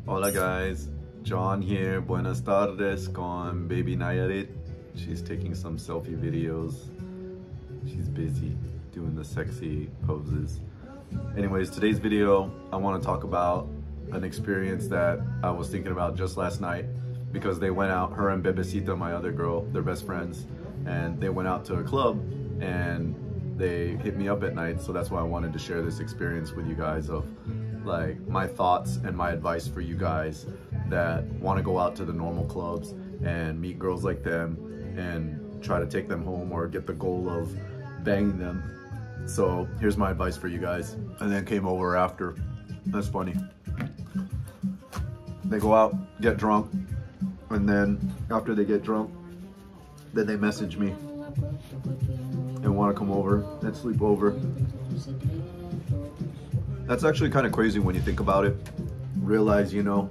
Hola guys, John here. Buenas tardes con baby Nayarit. She's taking some selfie videos. She's busy doing the sexy poses. Anyways, today's video, I want to talk about an experience that I was thinking about just last night because they went out, her and Bebecita, my other girl, they're best friends, and they went out to a club and they hit me up at night. So that's why I wanted to share this experience with you guys of like my thoughts and my advice for you guys that want to go out to the normal clubs and meet girls like them and try to take them home or get the goal of banging them. So here's my advice for you guys. And then came over after. That's funny. They go out, get drunk, and then after they get drunk, then they message me and want to come over and sleep over. That's actually kind of crazy when you think about it. Realize, you know,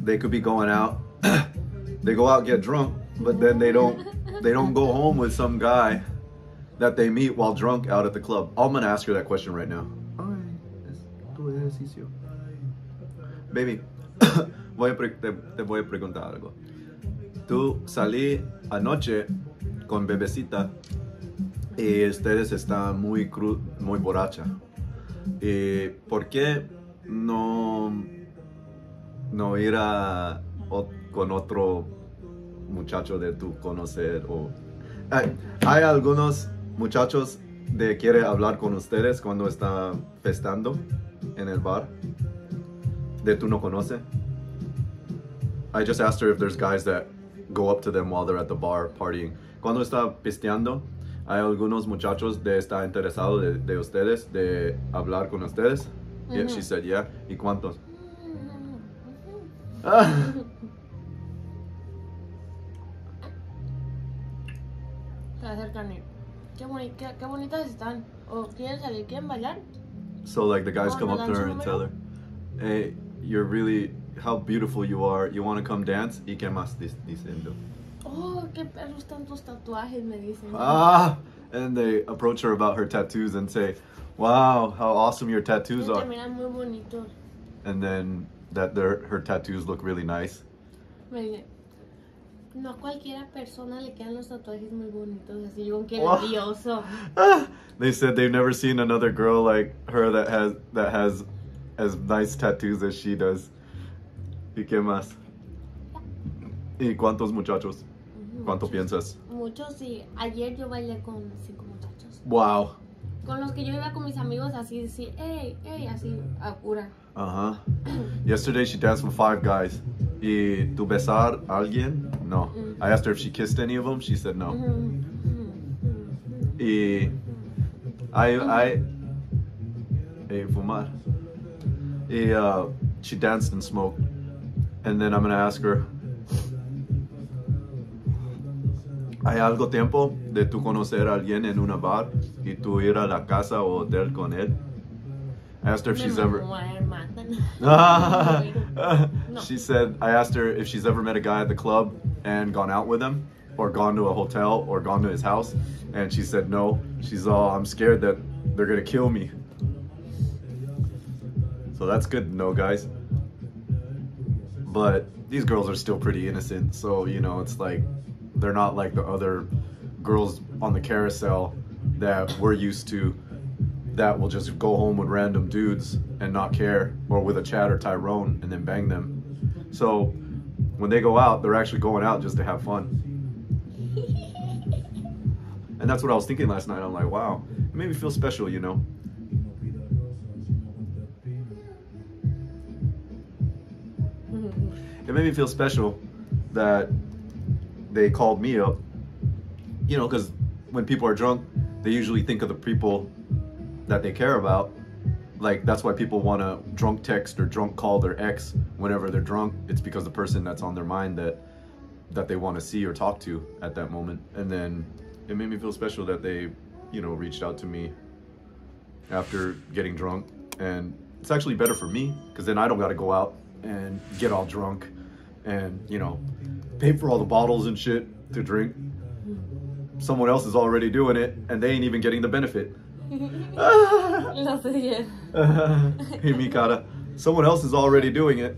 they could be going out, they go out, get drunk, but then they don't go home with some guy that they meet while drunk out at the club. I'm gonna ask her that question right now. Baby, te voy a preguntar algo. Tú salí anoche con Bebecita y ustedes están muy borracha. ¿Y por qué no ir con otro muchacho de tu conocer? Hay algunos muchachos de quiere hablar con ustedes cuando está festando en el bar de tú no conoce. I just asked her if there's guys that go up to them while they're at the bar partying. Cuando está pisteando, hay algunos muchachos de está interesado de ustedes, de hablar con ustedes. Yeah, she said, yeah. ¿Y cuántos? Se acercan y qué bonitas están. O quieren salir, quieren bailar. So like the guys come up to her and tell her, hey, you're really, how beautiful you are. You want to come dance? ¿Y qué más diciendo? Oh, qué perros tantos tatuajes, me dicen. And they approach her about her tattoos and say, wow, how awesome your tattoos are. Miran muy bonitos. And then that her tattoos look really nice. Me dice, no a cualquiera persona le quedan los tatuajes muy bonitos, así yo que nervioso. They said they've never seen another girl like her that has as nice tattoos as she does. ¿Y qué más? ¿Y cuántos muchachos? ¿Cuánto piensas? Muchos, y ayer yo bailé con 5 muchachos. Wow. Con los que yo iba con mis amigos así, hey, así, a cura. Yesterday she danced with 5 guys. ¿Y tú besar a alguien? No. I asked her if she kissed any of them. She said no. Y fumar. Y she danced and smoked. And then I'm gonna ask her, ¿hay algo tiempo de tú conocer a alguien en una bar y tú ir a la casa o hotel con él? I asked her if she's ever... She said, I asked her if she's ever met a guy at the club and gone out with him or gone to a hotel or gone to his house. And she said no. She's all, I'm scared that they're gonna kill me. So that's good to know, guys. But these girls are still pretty innocent. So, you know, it's like, they're not like the other girls on the carousel that we're used to that will just go home with random dudes and not care, or with a Chad or Tyrone and then bang them. So when they go out, they're actually going out just to have fun. And that's what I was thinking last night. I'm like, wow, it made me feel special, you know? It made me feel special that they called me up, you know, because when people are drunk, they usually think of the people that they care about. Like, that's why people want to drunk text or drunk call their ex whenever they're drunk. It's because the person that's on their mind that they want to see or talk to at that moment. And then it made me feel special that they, you know, reached out to me after getting drunk. And it's actually better for me because then I don't got to go out and get all drunk and, you know, pay for all the bottles and shit to drink. Someone else is already doing it and they ain't even getting the benefit. Lo sé. Hey, mi cara. Someone else is already doing it,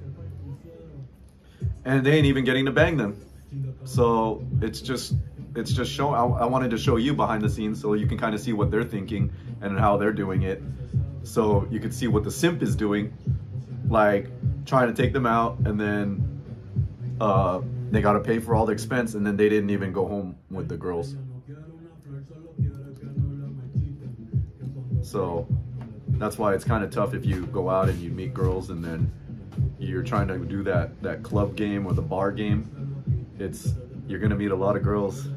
and they ain't even getting to bang them. So it's just showing. I wanted to show you behind the scenes so you can kind of see what they're thinking and how they're doing it, so you can see what the simp is doing, like trying to take them out, and then they got to pay for all the expense, and then they didn't even go home with the girls. So that's why it's kind of tough if you go out and you meet girls and then you're trying to do that club game or the bar game. You're gonna meet a lot of girls.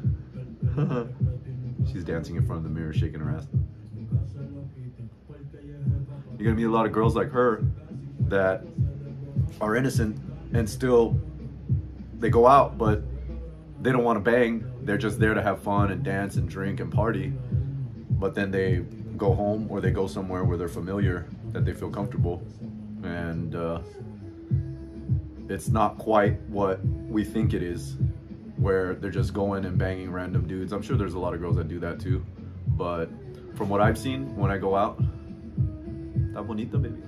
She's dancing in front of the mirror, shaking her ass. You're gonna meet a lot of girls like her that are innocent and still they go out, but they don't want to bang. They're just there to have fun and dance and drink and party. But then they go home or they go somewhere where they're familiar, that they feel comfortable, and it's not quite what we think it is, where they're just going and banging random dudes. I'm sure there's a lot of girls that do that too, but from what I've seen when I go out, está bonita, baby.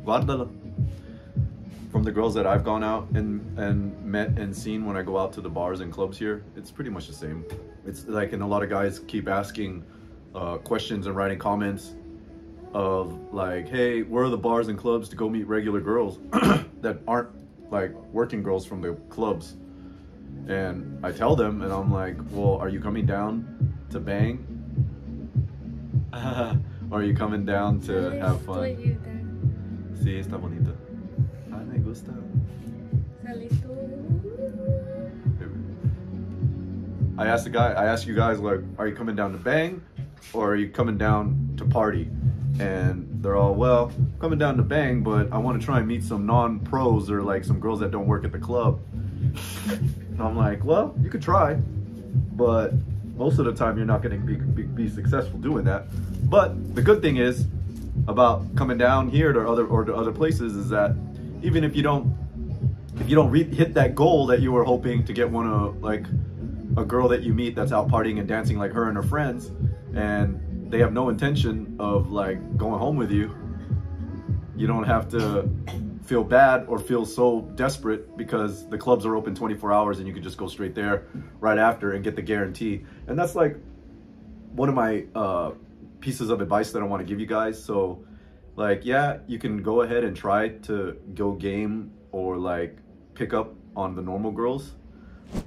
Guárdala. From the girls that I've gone out and met and seen when I go out to the bars and clubs here, it's pretty much the same. It's like, and a lot of guys keep asking questions and writing comments of like, hey, where are the bars and clubs to go meet regular girls that aren't like working girls from the clubs? And I tell them, and I'm like, well, are you coming down to bang? Or are you coming down to have fun? Sí, está bonita. Ay, me gusta. I asked you guys, like, are you coming down to bang or are you coming down to party? And they're all, well, coming down to bang, but I want to try and meet some non-pros or like some girls that don't work at the club. And I'm like, well, you could try, but most of the time you're not going to be successful doing that. But the good thing is about coming down here to other places is that even if you don't hit that goal that you were hoping to get one of like a girl that you meet that's out partying and dancing like her and her friends, and they have no intention of like going home with you, you don't have to feel bad or feel so desperate because the clubs are open 24 hours and you can just go straight there right after and get the guarantee. And that's like one of my pieces of advice that I want to give you guys. So like, yeah, you can go ahead and try to go game or like pick up on the normal girls,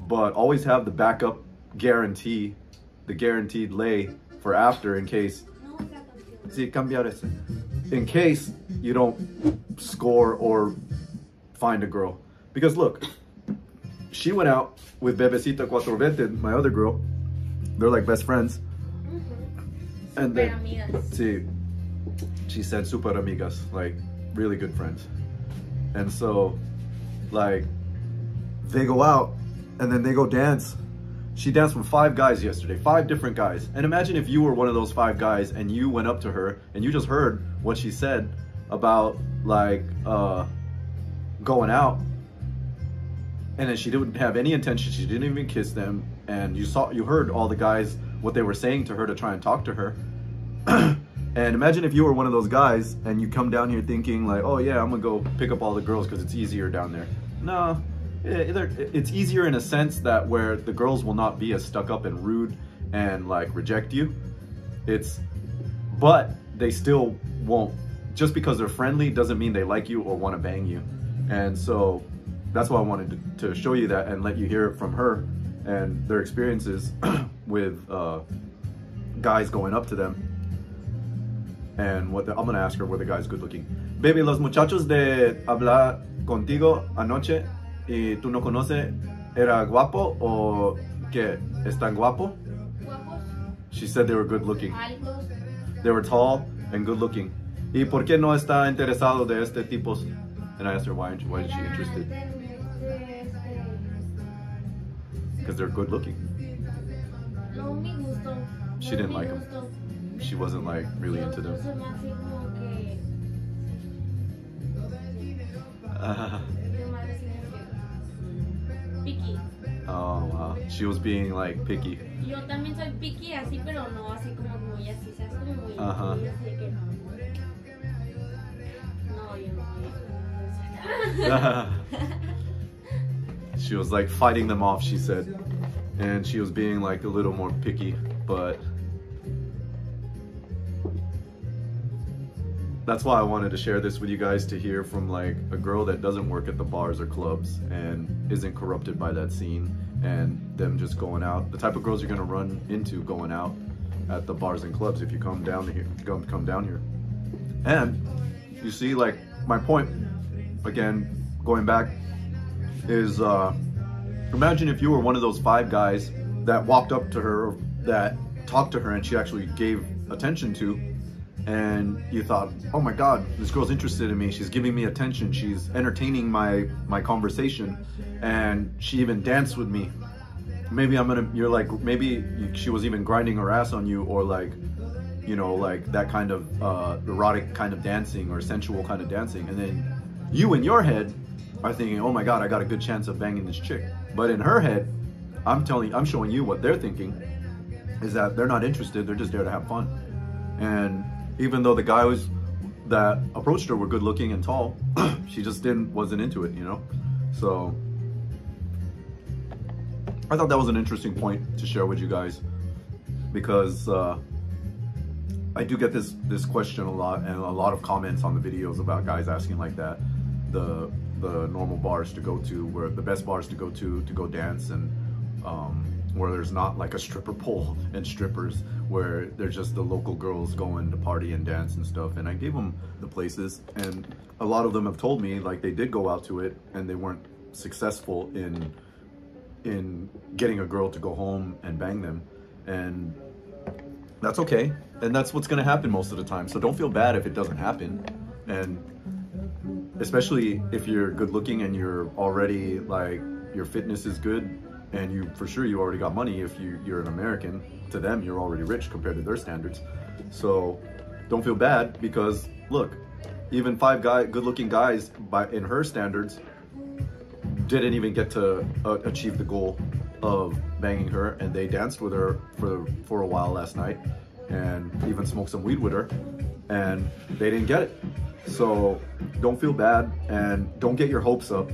but always have the backup guarantee, the guaranteed lay for after, in case in case you don't score or find a girl. Because look, she went out with Bebecita Cuatro my other girl. They're like best friends. And then she said super amigas, like really good friends. And so like they go out and then they go dance. She danced with 5 guys yesterday, 5 different guys. And imagine if you were one of those 5 guys and you went up to her and you just heard what she said about like going out, and then she didn't have any intention, she didn't even kiss them, and you heard all the guys what they were saying to her to try and talk to her. And imagine if you were one of those guys and you come down here thinking like, oh yeah, I'm gonna go pick up all the girls because it's easier down there. No, it's easier in a sense that where the girls will not be as stuck up and rude and like reject you. But they still won't, just because they're friendly doesn't mean they like you or want to bang you. And so that's why I wanted to show you that and let you hear it from her and their experiences with guys going up to them. And I'm gonna ask her, were the guys good looking? Baby, los muchachos de hablar contigo anoche y tú no conoces, ¿era guapo o qué? ¿Están guapo? Guapos. She said they were good looking. Altos. They were tall and good looking. ¿Y por qué no está interesado de este tipos? And I asked her, why is she interested? Because they're good looking. No me gustó. She didn't like them. She wasn't like really into them. Picky. Oh wow, she was being like picky. Yo también soy picky así, pero no así como muy así, ¿sabes? Como muy así que no, yo She was like fighting them off, she said. And she was being like a little more picky, but that's why I wanted to share this with you guys, to hear from like a girl that doesn't work at the bars or clubs and isn't corrupted by that scene and them just going out. The type of girls you're gonna run into going out at the bars and clubs if you come down here. Come down here. And you see, like, my point, again, going back, is imagine if you were one of those 5 guys that walked up to her, that talked to her and she actually gave attention to, and you thought, oh my God, this girl's interested in me, she's giving me attention, she's entertaining my conversation, and she even danced with me. Maybe you're like, maybe she was even grinding her ass on you, or like, you know, like that kind of erotic kind of dancing or sensual kind of dancing. And then you in your head are thinking, oh my God, I got a good chance of banging this chick. But in her head, I'm showing you what they're thinking, is that they're not interested, they're just there to have fun. And even though the guys that approached her were good looking and tall, she just wasn't into it, you know? So I thought that was an interesting point to share with you guys, because I do get this question a lot, and a lot of comments on the videos about guys asking like that, the normal bars to go to, where the best bars to go dance, and where there's not like a stripper pole and strippers, where they're just the local girls going to party and dance and stuff. And I gave them the places, and a lot of them have told me like they did go out to it and they weren't successful in getting a girl to go home and bang them. And that's okay, and that's what's gonna happen most of the time, so don't feel bad if it doesn't happen. And especially if you're good looking and you're already like, your fitness is good, and you already got money. If you're an American, to them you're already rich compared to their standards. So don't feel bad, because look, even 5 good looking guys in her standards didn't even get to achieve the goal of banging her, and they danced with her for a while last night, and even smoked some weed with her, and they didn't get it. So don't feel bad, and don't get your hopes up.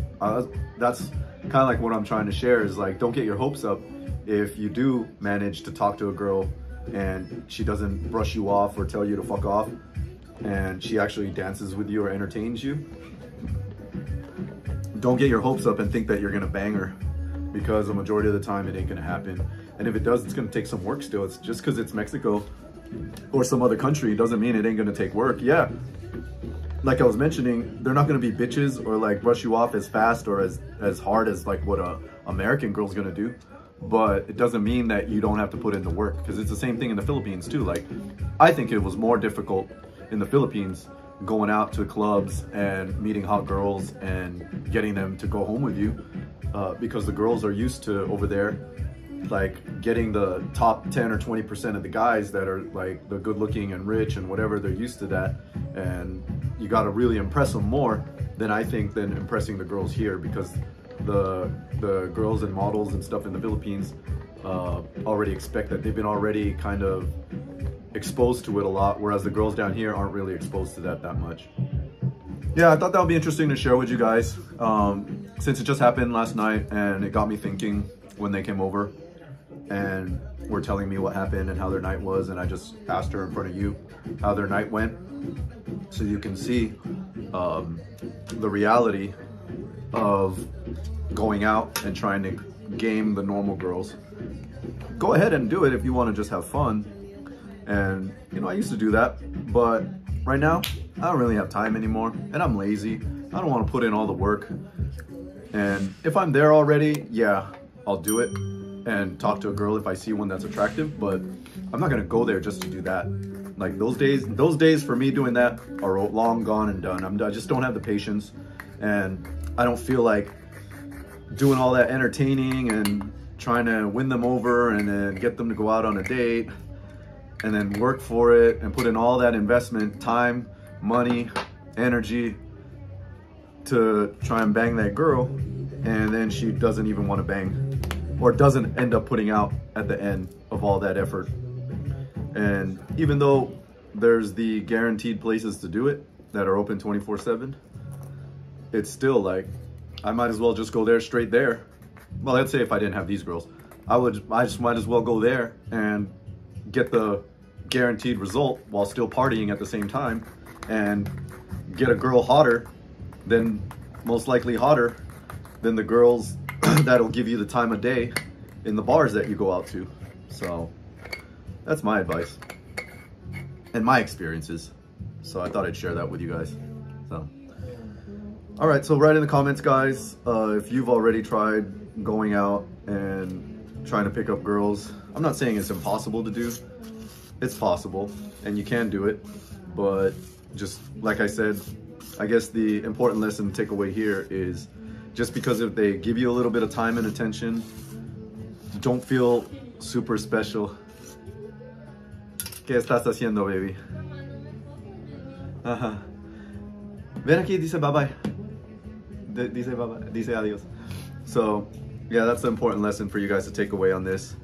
That's kind of like what I'm trying to share, is like, don't get your hopes up if you do manage to talk to a girl and she doesn't brush you off or tell you to fuck off, and she actually dances with you or entertains you. Don't get your hopes up and think that you're gonna bang her, because the majority of the time it ain't gonna happen. And if it does, it's gonna take some work still. It's just because it's Mexico or some other country doesn't mean it ain't gonna take work. Yeah, like I was mentioning, they're not gonna be bitches or like brush you off as fast or as hard as like what a American girl's gonna do. But it doesn't mean that you don't have to put in the work, because it's the same thing in the Philippines too. Like, I think it was more difficult in the Philippines going out to clubs and meeting hot girls and getting them to go home with you, because the girls are used to over there like getting the top 10 or 20% of the guys that are like the good looking and rich and whatever. They're used to that, and you got to really impress them more than impressing the girls here, because the girls and models and stuff in the Philippines already expect that. They've been already kind of exposed to it a lot, whereas the girls down here aren't really exposed to that much. Yeah, I thought that would be interesting to share with you guys, since it just happened last night, and it got me thinking when they came over and were telling me what happened and how their night was, and I just asked her in front of you how their night went, so you can see the reality of going out and trying to game the normal girls. Go ahead and do it if you want to just have fun. And you know, I used to do that, but right now I don't really have time anymore, and I'm lazy. I don't want to put in all the work. And if I'm there already, yeah, I'll do it and talk to a girl if I see one that's attractive, but I'm not gonna go there just to do that. Like, those days for me doing that are long gone and done. I just don't have the patience, and I don't feel like doing all that entertaining and trying to win them over and then get them to go out on a date and then work for it and put in all that investment, time, money, energy to try and bang that girl, and then she doesn't even want to bang, or doesn't end up putting out at the end of all that effort. And even though there's the guaranteed places to do it that are open 24/7, it's still like, I might as well just go there straight there. Well, let's say if I didn't have these girls, I just might as well go there and get the guaranteed result while still partying at the same time, and get a girl hotter than, most likely hotter than the girls that'll give you the time of day in the bars that you go out to. So that's my advice and my experiences. So I thought I'd share that with you guys. So, all right, so write in the comments, guys, if you've already tried going out and trying to pick up girls. I'm not saying it's impossible to do. It's possible, and you can do it, but just like I said, I guess the important lesson to take away here is, just because if they give you a little bit of time and attention, don't feel super special. ¿Qué estás haciendo, baby? Ajá. Ven aquí, dice bye bye. Dice bye bye. Dice adios. So, yeah, that's the important lesson for you guys to take away on this.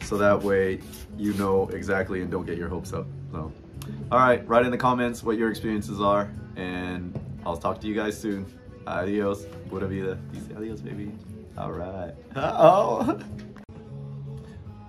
So that way you know exactly and don't get your hopes up. So, all right, write in the comments what your experiences are, and I'll talk to you guys soon. Adios. Pura vida. Dice adios, baby. All right. Uh-oh.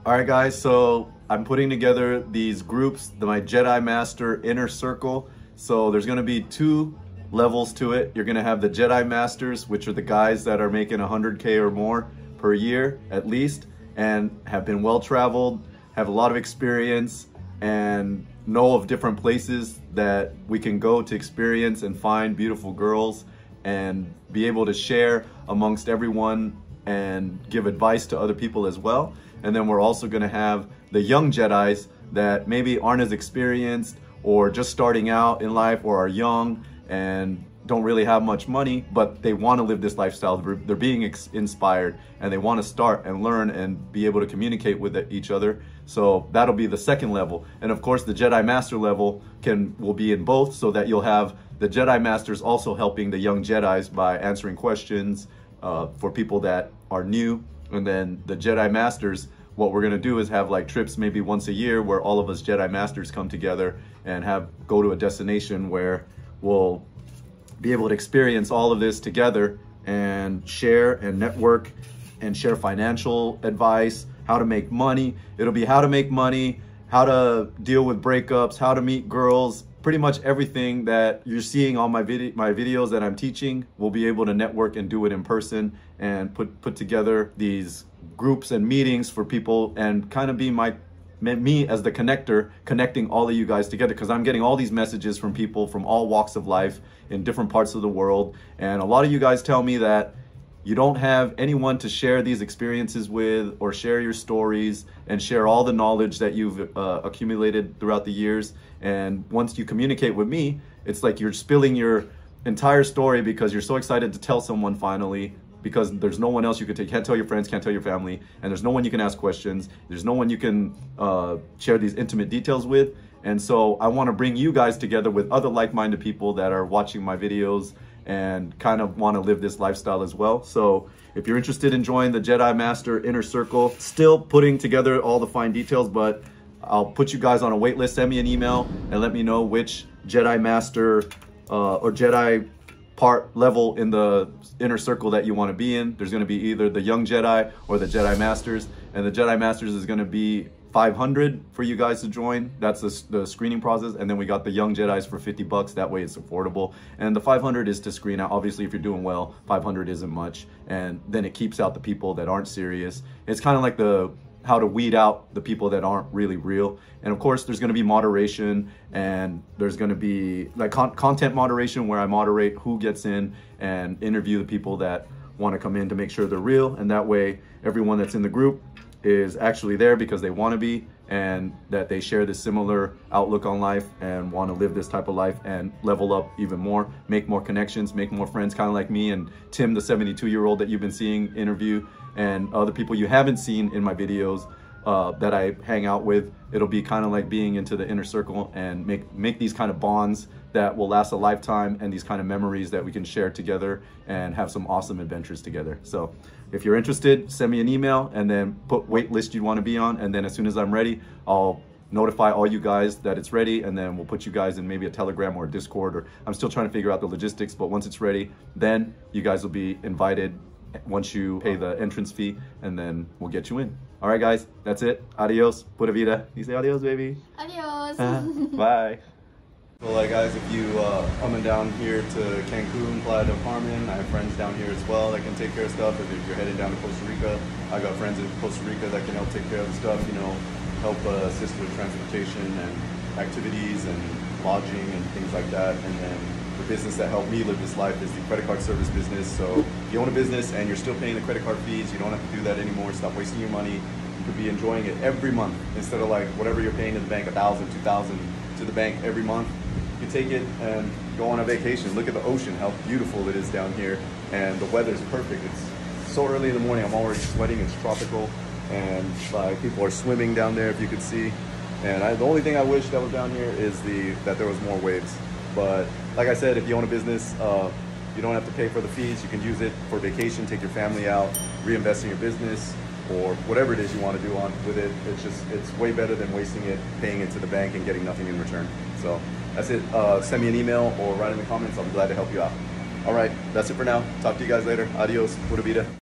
All right, guys, so I'm putting together these groups, my Jedi Master Inner Circle. So there's gonna be 2 levels to it. You're gonna have the Jedi Masters, which are the guys that are making 100K or more per year at least, and have been well-traveled, have a lot of experience, and know of different places that we can go to experience and find beautiful girls and be able to share amongst everyone and give advice to other people as well. And then we're also gonna have the young Jedis that maybe aren't as experienced or just starting out in life, or are young and don't really have much money, but they want to live this lifestyle. They're being inspired, and they want to start and learn and be able to communicate with each other. So that'll be the second level. And of course the Jedi Master level will be in both, so that you'll have the Jedi Masters also helping the young Jedis by answering questions for people that are new. And then the Jedi Masters, what we're gonna do is have like trips maybe once a year where all of us Jedi Masters come together and go to a destination where we'll be able to experience all of this together and share and network and share financial advice, how to make money. It'll be how to make money, how to deal with breakups, how to meet girls, pretty much everything that you're seeing on my videos that I'm teaching. We'll be able to network and do it in person and put together these groups and meetings for people, and kind of be me as the connector, connecting all of you guys together, because I'm getting all these messages from people from all walks of life in different parts of the world. And a lot of you guys tell me that you don't have anyone to share these experiences with, or share your stories and share all the knowledge that you've accumulated throughout the years. And once you communicate with me, it's like you're spilling your entire story because you're so excited to tell someone finally, because there's no one else you can't tell your friends, can't tell your family, and there's no one you can ask questions. There's no one you can share these intimate details with. And so I want to bring you guys together with other like-minded people that are watching my videos and kind of want to live this lifestyle as well. So if you're interested in joining the Jedi Master Inner Circle, still putting together all the fine details, but I'll put you guys on a wait list. Send me an email and let me know which Jedi Master or Jedi part level in the inner circle that you want to be in. There's going to be either the young Jedi or the Jedi Masters, and the Jedi Masters is going to be 500 for you guys to join. That's the screening process. And then we got the young Jedis for 50 bucks. That way it's affordable. And the 500 is to screen out. Obviously, if you're doing well, 500 isn't much. And then it keeps out the people that aren't serious. It's kind of like how to weed out the people that aren't really real. And of course, there's going to be moderation, and there's going to be like content moderation, where I moderate who gets in and interview the people that want to come in to make sure they're real. And that way, everyone that's in the group is actually there because they want to be, and that they share this similar outlook on life and want to live this type of life and level up even more, make more connections, make more friends, kind of like me and Tim, the 72-year-old that you've been seeing interview, and other people you haven't seen in my videos that I hang out with. It'll be kind of like being into the inner circle and make these kind of bonds that will last a lifetime, and these kind of memories that we can share together and have some awesome adventures together. So if you're interested, send me an email and then put wait list you want to be on, and then as soon as I'm ready, I'll notify all you guys that it's ready, and then we'll put you guys in maybe a Telegram or a Discord, or I'm still trying to figure out the logistics, but once it's ready, then you guys will be invited once you pay the entrance fee, and then we'll get you in. All right, guys, that's it. Adios, pura vida. You say adios, baby. Adios. Bye. So, like, guys, if you coming down here to Cancun, Playa del Carmen, I have friends down here as well that can take care of stuff. If you're heading down to Costa Rica, I got friends in Costa Rica that can help take care of the stuff, you know, help assist with transportation and activities and lodging and things like that. And then the business that helped me live this life is the credit card service business. So if you own a business and you're still paying the credit card fees, you don't have to do that anymore. Stop wasting your money. You could be enjoying it every month instead of like whatever you're paying to the bank, $1,000, $2,000 to the bank every month. You can take it and go on a vacation. Look at the ocean, how beautiful it is down here, and the weather's perfect. It's so early in the morning, I'm already sweating. It's tropical, and people are swimming down there, if you could see. And the only thing I wish that was down here is that there was more waves. But like I said, if you own a business, you don't have to pay for the fees. You can use it for vacation, take your family out, reinvest in your business, or whatever it is you want to do with it. It's way better than wasting it, paying it to the bank and getting nothing in return. So that's it. Send me an email or write in the comments. I'll be glad to help you out. All right, that's it for now. Talk to you guys later. Adios. Pura vida.